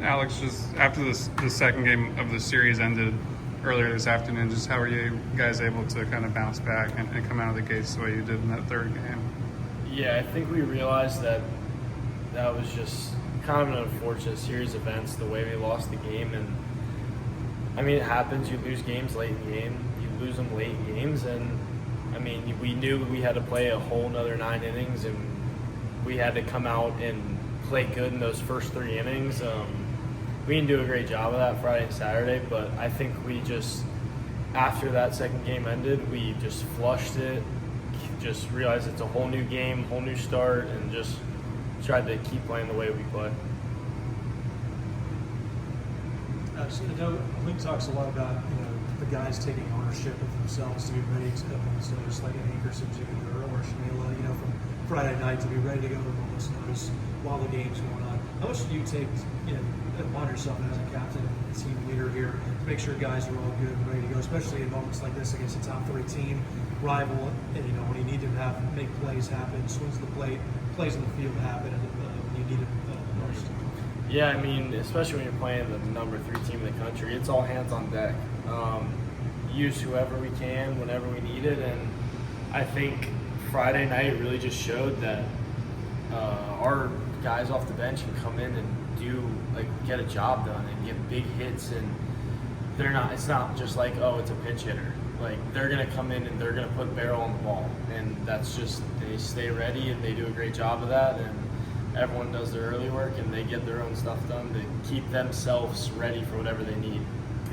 Alex, just after the second game of the series ended earlier this afternoon, just how are you guys able to kind of bounce back and come out of the gates the way you did in that third game? Yeah, I think we realized that was just kind of an unfortunate series of events, the way we lost the game. And I mean, it happens. You lose games late in the game. You lose them late in games. And I mean, we knew we had to play a whole nother 9 innings, and we had to come out and play good in those first 3 innings. We didn't do a great job of that Friday and Saturday, but I think we just, after that second game ended, we just flushed it, just realized it's a whole new game, whole new start, and just tried to keep playing the way we play. So I know Link talks a lot about the guys taking ownership of themselves to be ready to step on. So just like an anchor Jimmy or Shamila, from Friday night to be ready to go to moments notice while the game's going on. How much do you take upon yourself as a captain and team leader here to make sure guys are all good and ready to go, especially in moments like this against a top 3 team, rival, and when you need to make plays happen, swings the plate, plays in the field happen, and when you need it most. Yeah, I mean, especially when you're playing the number 3 team in the country, it's all hands on deck. Use whoever we can whenever we need it, and I think Friday night really just showed that our guys off the bench can come in and get a job done and get big hits, and it's not just like, oh, it's a pinch hitter. Like, they're going to come in and they're going to put barrel on the ball, and that's just, they stay ready and they do a great job of that, and everyone does their early work and they get their own stuff done to keep themselves ready for whatever they need.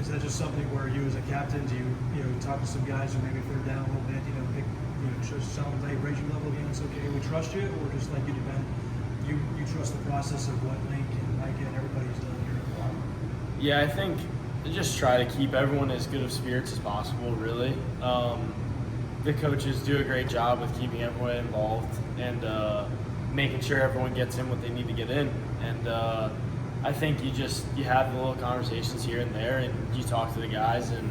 Is that just something where you as a captain, do you talk to some guys who maybe if they're down a little bit, just tell them, hey, raise your level again, it's okay, we trust you, or just like you depend, you trust the process of what Link and Micah and everybody's done here at the farm? Yeah, I think just try to keep everyone as good of spirits as possible, really. The coaches do a great job with keeping everyone involved and making sure everyone gets in what they need to get in. And I think you have the little conversations here and there, and you talk to the guys, and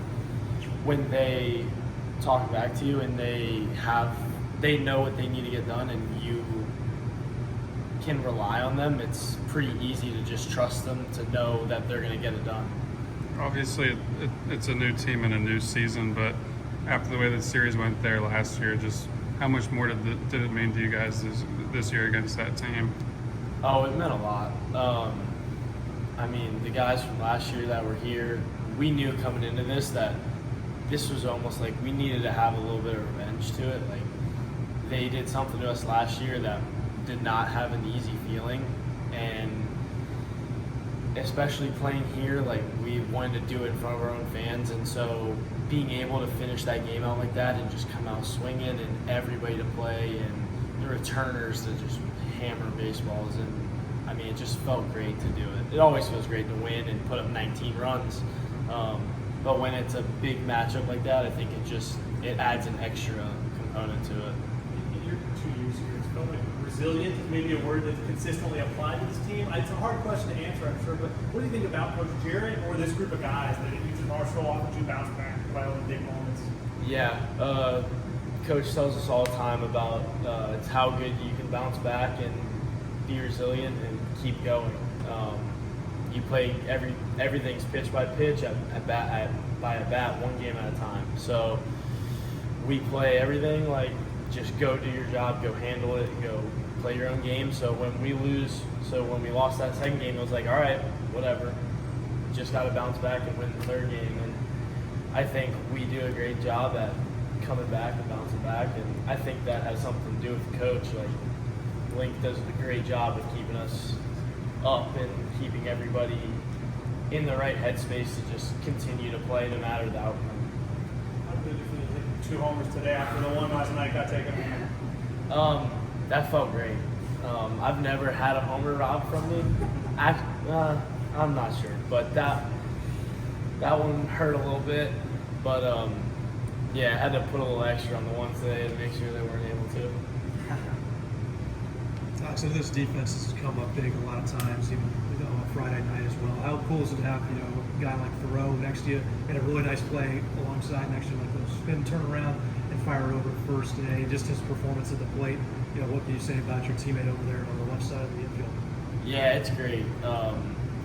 when they talk back to you and they know what they need to get done and you can rely on them, it's pretty easy to just trust them to know that they're going to get it done. Obviously, it's a new team and a new season, but after the way the series went there last year, just how much more did it mean to you guys this year against that team? Oh, it meant a lot. I mean, the guys from last year that were here, we knew coming into this that this was almost like we needed to have a little bit of revenge to it. Like, they did something to us last year that did not have an easy feeling, and especially playing here, like, we wanted to do it in front of our own fans, and so being able to finish that game out like that and just come out swinging and everybody to play and the returners to just hammer baseballs, and I mean, it just felt great to do it. It always feels great to win and put up 19 runs. But when it's a big matchup like that, I think it adds an extra component to it. In your 2 years here, it's felt like resilient is maybe a word that's consistently applied to this team. It's a hard question to answer, I'm sure, but what do you think about Coach Jarrett or this group of guys that use an arsenal off to bounce back by all the big moments? Yeah, Coach tells us all the time about it's how good you can bounce back and be resilient and keep going. You play everything's pitch by pitch, at bat, one game at a time. So we play everything like just go do your job, go handle it, go play your own game. So when we lost that second game, it was like, all right, whatever. Just got to bounce back and win the third game. And I think we do a great job at coming back and bouncing back. And I think that has something to do with the coach. Like, Link does a great job of keeping us up and keeping everybody in the right headspace to just continue to play no matter the outcome. How good did you hit 2 homers today after the one last night got taken? That felt great. I've never had a homer robbed from me. I'm not sure, but that one hurt a little bit. But yeah, I had to put a little extra on the one today to make sure they weren't able to. So this defense has come up big a lot of times, even on Friday night as well. How cool is it to have a guy like Thoreau next to you and a really nice play alongside next to you, like those spin turnaround and fire over first today? Just his performance at the plate. What can you say about your teammate over there on the left side of the infield? Yeah, it's great.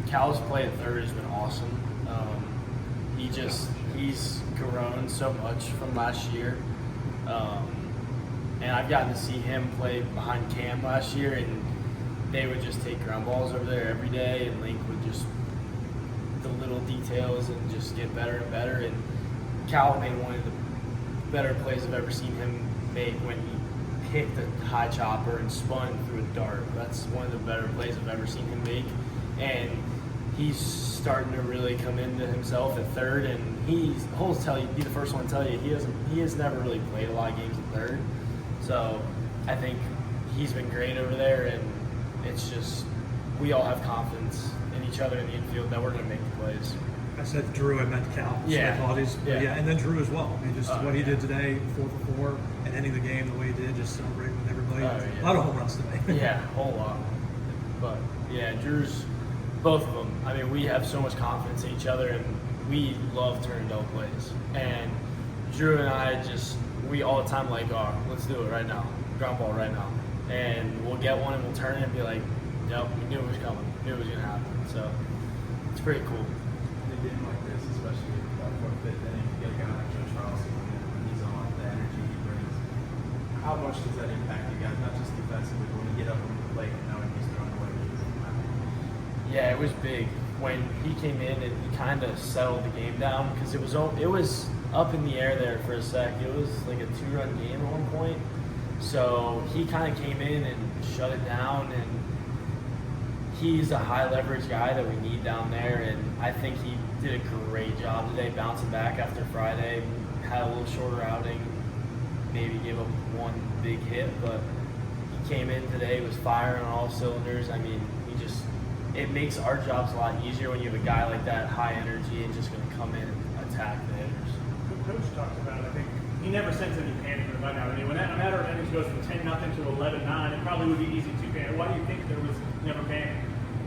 Cal's play at third has been awesome. He's grown so much from last year. And I've gotten to see him play behind Cam last year, and they would just take ground balls over there every day, and Link would just the little details and just get better and better. And Cal made one of the better plays I've ever seen him make when he picked a high chopper and spun through a dart. That's one of the better plays I've ever seen him make. And he's starting to really come into himself at third, and be the first one to tell you he has never really played a lot of games at third. So I think he's been great over there, and it's just we all have confidence in each other in the infield that we're going to make the plays. I said Drew, I meant Cal. Yeah. Lodise. Yeah. And then Drew as well. I mean, just what he yeah. did today, 4 for 4, and ending the game the way he did, just celebrating with everybody. Yeah. A lot of home runs today. Yeah, a whole lot. But yeah, Drew's both of them. I mean, we have so much confidence in each other, and we love turning double plays. And Drew and I we all the time like, oh, let's do it right now, ground ball right now, and we'll get one and we'll turn it and be like, yep, we knew it was coming, knew it was gonna happen. So it's pretty cool. In a game like this, especially about fourth, fifth inning, you get a guy like Joe Charleston when he's on, the energy he brings. How much does that impact you guys, not just defensively, but when you get up on the plate and knowing he's throwing away games? Yeah, it was big when he came in and he kind of settled the game down because it was up in the air there for a sec. It was like a 2-run game at one point. So he kind of came in and shut it down, and he's a high leverage guy that we need down there, and I think he did a great job today bouncing back after Friday. Had a little shorter outing, maybe gave up one big hit, but he came in today, was firing on all cylinders. I mean, it makes our jobs a lot easier when you have a guy like that, high energy, and just going to come in and attack the hitters. The coach talked about it. I think he never sensed any panic in the dugout. I mean, when that matter of innings goes from 10-0 to 11-9, it probably would be easy to panic. Why do you think there was never panic?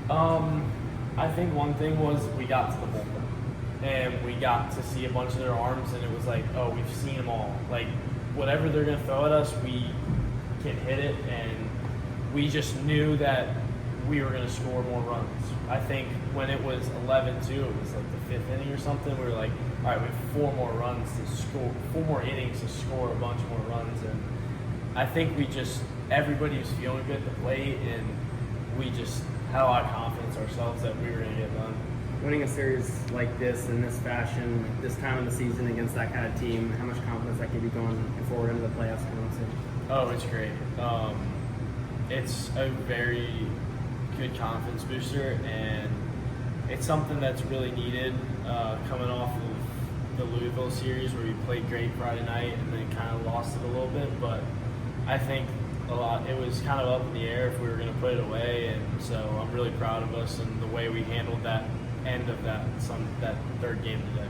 I think one thing was we got to the bullpen, and we got to see a bunch of their arms, and it was like, oh, we've seen them all. Like, whatever they're going to throw at us, we can hit it, and we just knew that we were going to score more runs. I think when it was 11-2, it was like the 5th inning or something, we were like, all right, we have 4 more runs to score, 4 more innings to score a bunch more runs. And I think everybody was feeling good at the plate, and we just had a lot of confidence ourselves that we were going to get done. Winning a series like this in this fashion, this time of the season against that kind of team, how much confidence that give you going forward into the playoffs? Oh, it's great. It's a very good confidence booster, and it's something that's really needed coming off of the Louisville series where we played great Friday night and then kind of lost it a little bit. But I think it was kind of up in the air if we were going to put it away, and so I'm really proud of us and the way we handled that end of that third game today.